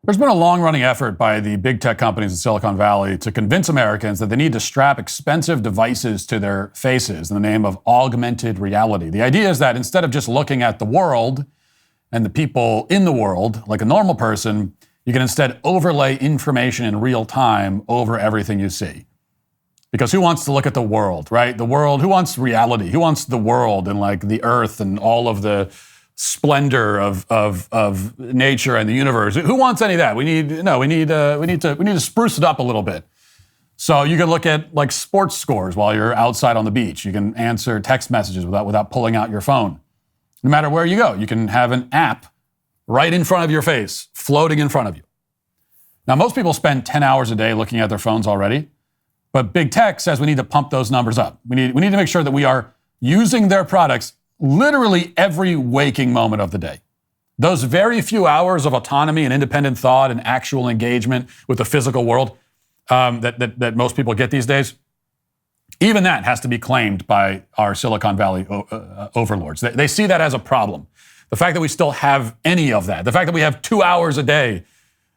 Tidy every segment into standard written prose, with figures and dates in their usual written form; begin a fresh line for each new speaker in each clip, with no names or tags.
There's been a long-running effort by the big tech companies in Silicon Valley to convince Americans that they need to strap expensive devices to their faces in the name of augmented reality. The idea is that instead of just looking at the world and the people in the world like a normal person, you can instead overlay information in real time over everything you see. Because who wants to look at the world, right? The world, who wants reality? Who wants the world and like the earth and all of the splendor of nature and the universe? Who wants any of that? We need to spruce it up a little bit. So you can look at like sports scores while you're outside on the beach. You can answer text messages without pulling out your phone. No matter where you go, you can have an app right in front of your face, floating in front of you. Now, most people spend 10 hours a day looking at their phones already, but big tech says we need to pump those numbers up. We need to make sure that we are using their products literally every waking moment of the day. Those very few hours of autonomy and independent thought and actual engagement with the physical world that most people get these days, even that has to be claimed by our Silicon Valley overlords. They see that as a problem. The fact that we still have any of that, the fact that we have 2 hours a day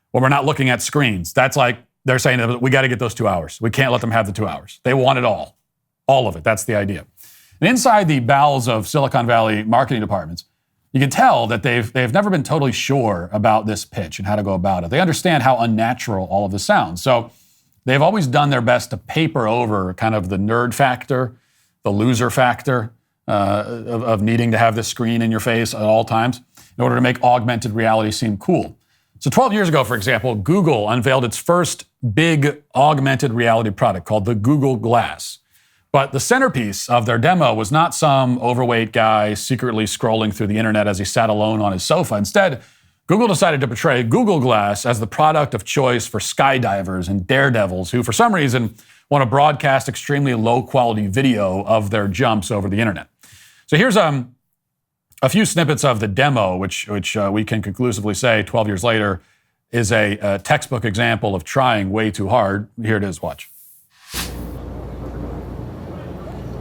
when we're not looking at screens, that's like they're saying that we got to get those 2 hours. We can't let them have the 2 hours. They want it all of it. That's the idea. And inside the bowels of Silicon Valley marketing departments, you can tell that they've never been totally sure about this pitch and how to go about it. They understand how unnatural all of this sounds. So they've always done their best to paper over kind of the nerd factor, the loser factor of needing to have this screen in your face at all times in order to make augmented reality seem cool. So 12 years ago, for example, Google unveiled its first big augmented reality product called the Google Glass. But the centerpiece of their demo was not some overweight guy secretly scrolling through the internet as he sat alone on his sofa. Instead, Google decided to portray Google Glass as the product of choice for skydivers and daredevils who, for some reason, want to broadcast extremely low-quality video of their jumps over the internet. So here's a few snippets of the demo, which we can conclusively say 12 years later is a textbook example of trying way too hard. Here it is, watch.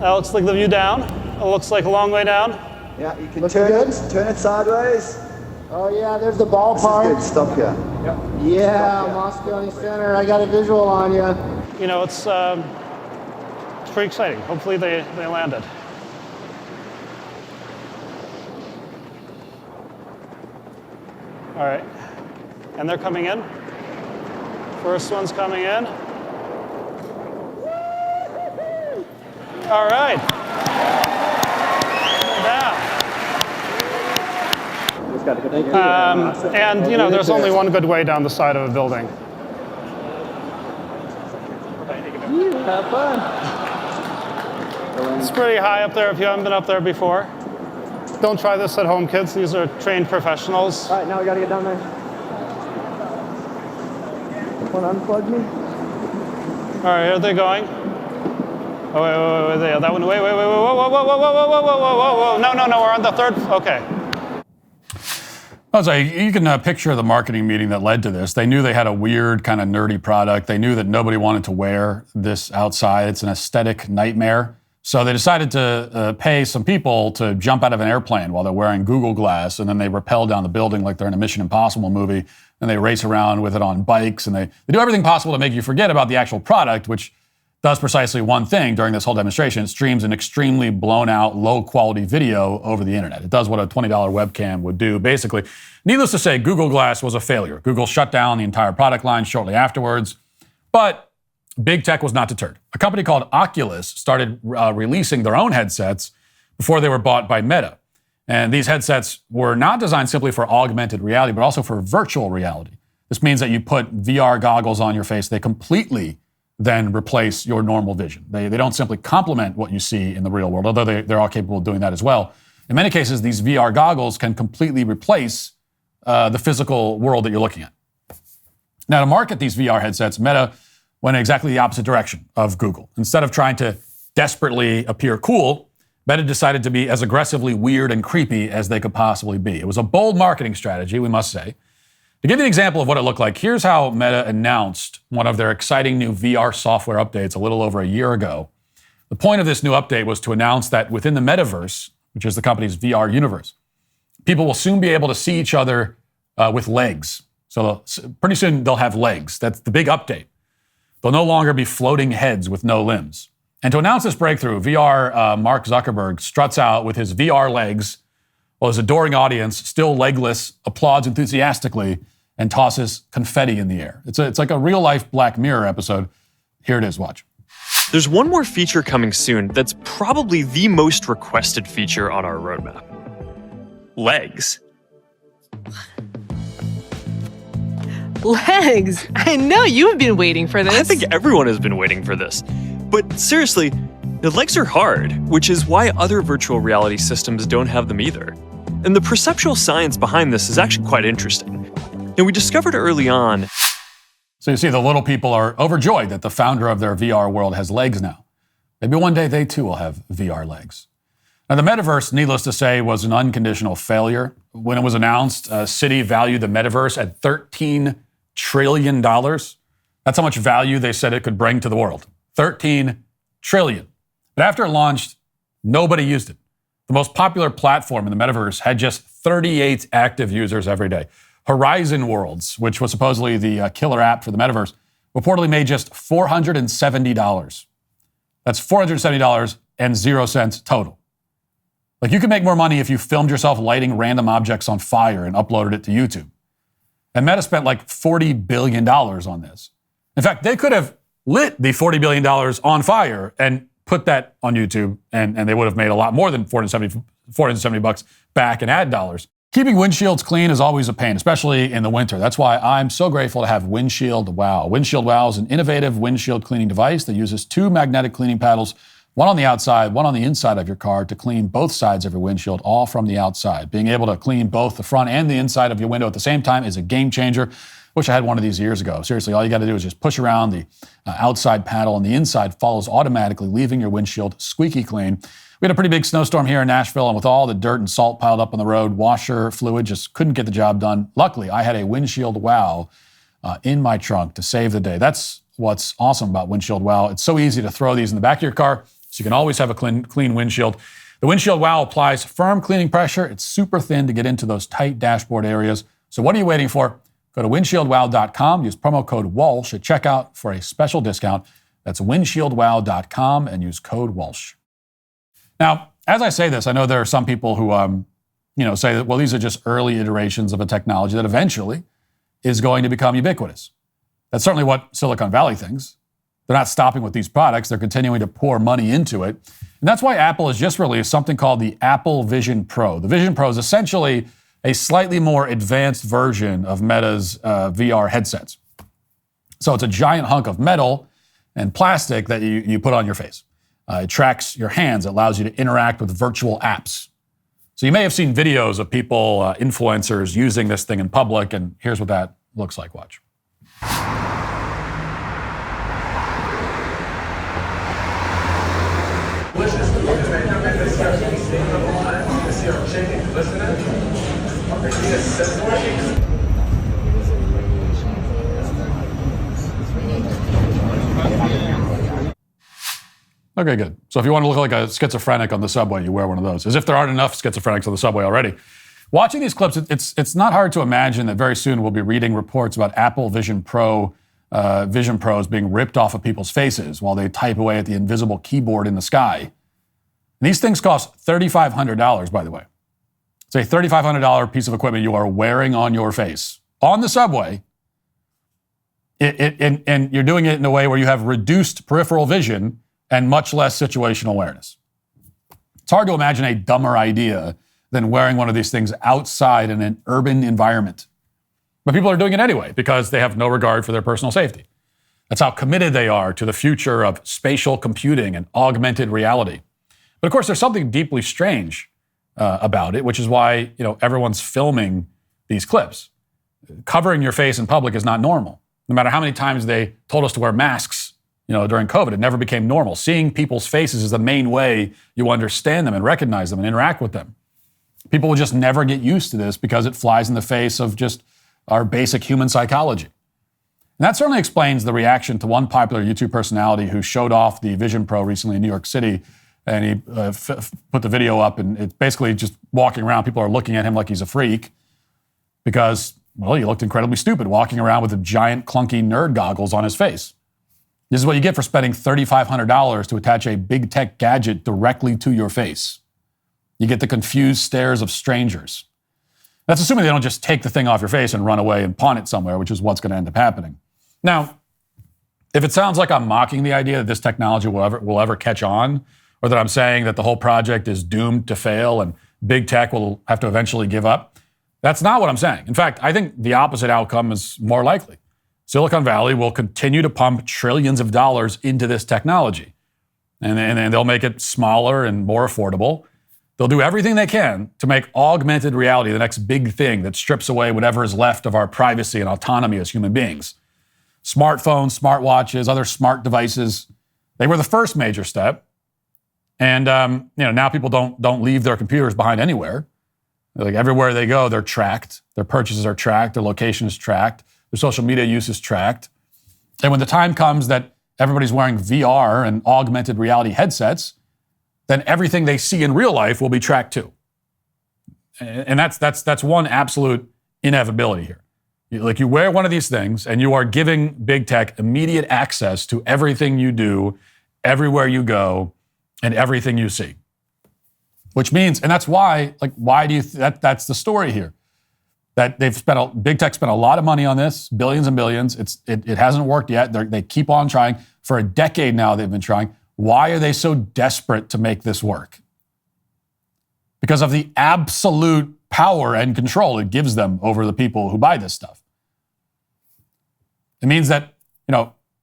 That looks like the view down. It looks like a long way down.
Yeah, you can turn it sideways.
Oh yeah, there's the ballpark.
Good, stop here.
Yep. Yeah, Moscone Center. I got a visual on you.
You know, it's pretty exciting. Hopefully they landed. All right, and they're coming in. First one's coming in. All right. And you know, there's only one good way down the side of a building.
Have fun.
It's pretty high up there if you haven't been up there before. Don't try this at home, kids. These are trained professionals.
All right, now we got to get down there. Want to unplug me?
All right, here they're going. Oh, wait, that one, whoa, no, we're on the third, okay.
So you can picture the marketing meeting that led to this. They knew they had a weird kind of nerdy product. They knew that nobody wanted to wear this outside. It's an aesthetic nightmare. So they decided to pay some people to jump out of an airplane while they're wearing Google Glass, and then they rappel down the building like they're in a Mission Impossible movie, and they race around with it on bikes, and they do everything possible to make you forget about the actual product, which does precisely one thing during this whole demonstration. It streams an extremely blown-out, low-quality video over the internet. It does what a $20 webcam would do, basically. Needless to say, Google Glass was a failure. Google shut down the entire product line shortly afterwards, but big tech was not deterred. A company called Oculus started releasing their own headsets before they were bought by Meta. And these headsets were not designed simply for augmented reality, but also for virtual reality. This means that you put VR goggles on your face. They completely then replace your normal vision. They don't simply complement what you see in the real world, although they're all capable of doing that as well. In many cases, these VR goggles can completely replace the physical world that you're looking at. Now, to market these VR headsets, Meta went in exactly the opposite direction of Google. Instead of trying to desperately appear cool, Meta decided to be as aggressively weird and creepy as they could possibly be. It was a bold marketing strategy, we must say. To give you an example of what it looked like, here's how Meta announced one of their exciting new VR software updates a little over a year ago. The point of this new update was to announce that within the Metaverse, which is the company's VR universe, people will soon be able to see each other with legs. So pretty soon they'll have legs. That's the big update. They'll no longer be floating heads with no limbs. And to announce this breakthrough, Mark Zuckerberg struts out with his VR legs while his adoring audience, still legless, applauds enthusiastically and tosses confetti in the air. It's like a real-life Black Mirror episode. Here it is, watch.
There's one more feature coming soon that's probably the most requested feature on our roadmap. Legs.
Legs! I know you've been waiting for this.
I think everyone has been waiting for this. But seriously, the legs are hard, which is why other virtual reality systems don't have them either. And the perceptual science behind this is actually quite interesting. And we discovered early on.
So you see, the little people are overjoyed that the founder of their VR world has legs now. Maybe one day they too will have VR legs. Now, the Metaverse, needless to say, was an unconditional failure. When it was announced, Citi valued the Metaverse at $13 trillion. That's how much value they said it could bring to the world. 13 trillion. But after it launched, nobody used it. The most popular platform in the Metaverse had just 38 active users every day. Horizon Worlds, which was supposedly the killer app for the Metaverse, reportedly made just $470. That's $470 and 0 cents total. Like, you could make more money if you filmed yourself lighting random objects on fire and uploaded it to YouTube. And Meta spent like $40 billion on this. In fact, they could have lit the $40 billion on fire and put that on YouTube, and they would have made a lot more than $470 back in ad dollars. Keeping windshields clean is always a pain, especially in the winter. That's why I'm so grateful to have Windshield Wow. Windshield Wow is an innovative windshield cleaning device that uses 2 magnetic cleaning paddles, one on the outside, one on the inside of your car, to clean both sides of your windshield, all from the outside. Being able to clean both the front and the inside of your window at the same time is a game changer. Wish I had one of these years ago. Seriously, all you got to do is just push around the outside paddle, and the inside follows automatically, leaving your windshield squeaky clean. We had a pretty big snowstorm here in Nashville, and with all the dirt and salt piled up on the road, washer fluid just couldn't get the job done. Luckily, I had a Windshield Wow in my trunk to save the day. That's what's awesome about Windshield Wow. It's so easy to throw these in the back of your car, so you can always have a clean windshield. The Windshield Wow applies firm cleaning pressure. It's super thin to get into those tight dashboard areas. So what are you waiting for? Go to windshieldwow.com, use promo code Walsh at checkout for a special discount. That's windshieldwow.com and use code Walsh. Now, as I say this, I know there are some people who, say that, well, these are just early iterations of a technology that eventually is going to become ubiquitous. That's certainly what Silicon Valley thinks. They're not stopping with these products. They're continuing to pour money into it. And that's why Apple has just released something called the Apple Vision Pro. The Vision Pro is essentially a slightly more advanced version of Meta's VR headsets. So it's a giant hunk of metal and plastic that you put on your face. It tracks your hands. It allows you to interact with virtual apps. So you may have seen videos of people, influencers, using this thing in public, and here's what that looks like. Watch. Okay, good. So if you want to look like a schizophrenic on the subway, you wear one of those. As if there aren't enough schizophrenics on the subway already. Watching these clips, it's not hard to imagine that very soon we'll be reading reports about Apple Vision Pros being ripped off of people's faces while they type away at the invisible keyboard in the sky. And these things cost $3,500, by the way. It's a $3,500 piece of equipment you are wearing on your face on the subway. And you're doing it in a way where you have reduced peripheral vision and much less situational awareness. It's hard to imagine a dumber idea than wearing one of these things outside in an urban environment. But people are doing it anyway because they have no regard for their personal safety. That's how committed they are to the future of spatial computing and augmented reality. But of course, there's something deeply strange about it, which is why everyone's filming these clips. Covering your face in public is not normal. No matter how many times they told us to wear masks during COVID, it never became normal. Seeing people's faces is the main way you understand them and recognize them and interact with them. People will just never get used to this because it flies in the face of just our basic human psychology. And that certainly explains the reaction to one popular YouTube personality who showed off the Vision Pro recently in New York City, and he put the video up, and it's basically just walking around. People are looking at him like he's a freak because Well, he looked incredibly stupid walking around with the giant clunky nerd goggles on his face. This is what you get for spending $3,500 to attach a big tech gadget directly to your face. You get the confused stares of strangers. That's assuming they don't just take the thing off your face and run away and pawn it somewhere, which is what's going to end up happening. Now, if it sounds like I'm mocking the idea that this technology will ever catch on, or that I'm saying that the whole project is doomed to fail and big tech will have to eventually give up, that's not what I'm saying. In fact, I think the opposite outcome is more likely. Silicon Valley will continue to pump trillions of dollars into this technology, and they'll make it smaller and more affordable. They'll do everything they can to make augmented reality the next big thing that strips away whatever is left of our privacy and autonomy as human beings. Smartphones, smartwatches, other smart devices, they were the first major step. And now people don't leave their computers behind anywhere. Like everywhere they go, they're tracked. Their purchases are tracked. Their location is tracked. Their social media use is tracked. And when the time comes that everybody's wearing VR and augmented reality headsets, then everything they see in real life will be tracked too. And that's one absolute inevitability here. You wear one of these things and you are giving big tech immediate access to everything you do, everywhere you go, and everything you see. Which means, and that's why, why do you, that's the story here. That big tech spent a lot of money on this, billions and billions. It hasn't worked yet. They keep on trying. For a decade now, they've been trying. Why are they so desperate to make this work? Because of the absolute power and control it gives them over the people who buy this stuff. It means that,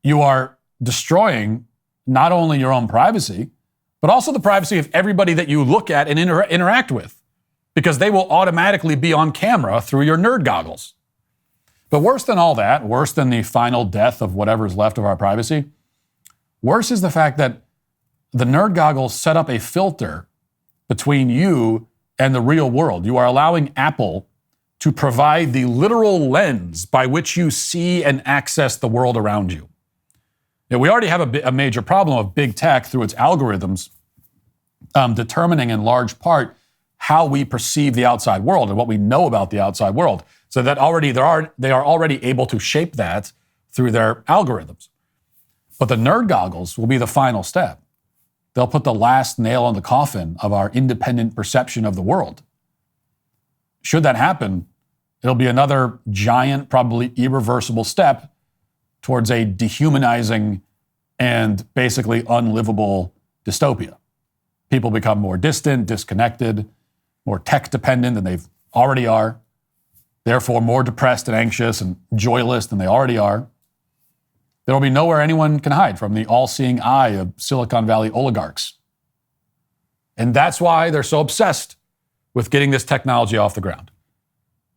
you are destroying not only your own privacy, but also the privacy of everybody that you look at and interact with, because they will automatically be on camera through your nerd goggles. But worse than all that, worse than the final death of whatever's left of our privacy, worse is the fact that the nerd goggles set up a filter between you and the real world. You are allowing Apple to provide the literal lens by which you see and access the world around you. We already have a major problem of big tech through its algorithms determining in large part how we perceive the outside world and what we know about the outside world. So that they are already able to shape that through their algorithms. But the nerd goggles will be the final step. They'll put the last nail in the coffin of our independent perception of the world. Should that happen, it'll be another giant, probably irreversible step towards a dehumanizing and basically unlivable dystopia. People become more distant, disconnected, more tech-dependent than they already are, therefore more depressed and anxious and joyless than they already are. There will be nowhere anyone can hide from the all-seeing eye of Silicon Valley oligarchs. And that's why they're so obsessed with getting this technology off the ground.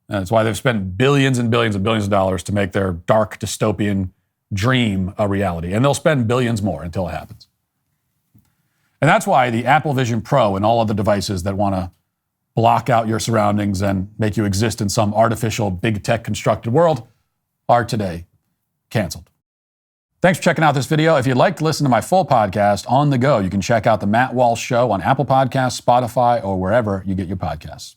And that's why they've spent billions and billions and billions of dollars to make their dark dystopian dream a reality. And they'll spend billions more until it happens. And that's why the Apple Vision Pro and all other devices that want to block out your surroundings and make you exist in some artificial big tech constructed world are today canceled. Thanks for checking out this video. If you'd like to listen to my full podcast on the go, you can check out The Matt Walsh Show on Apple Podcasts, Spotify, or wherever you get your podcasts.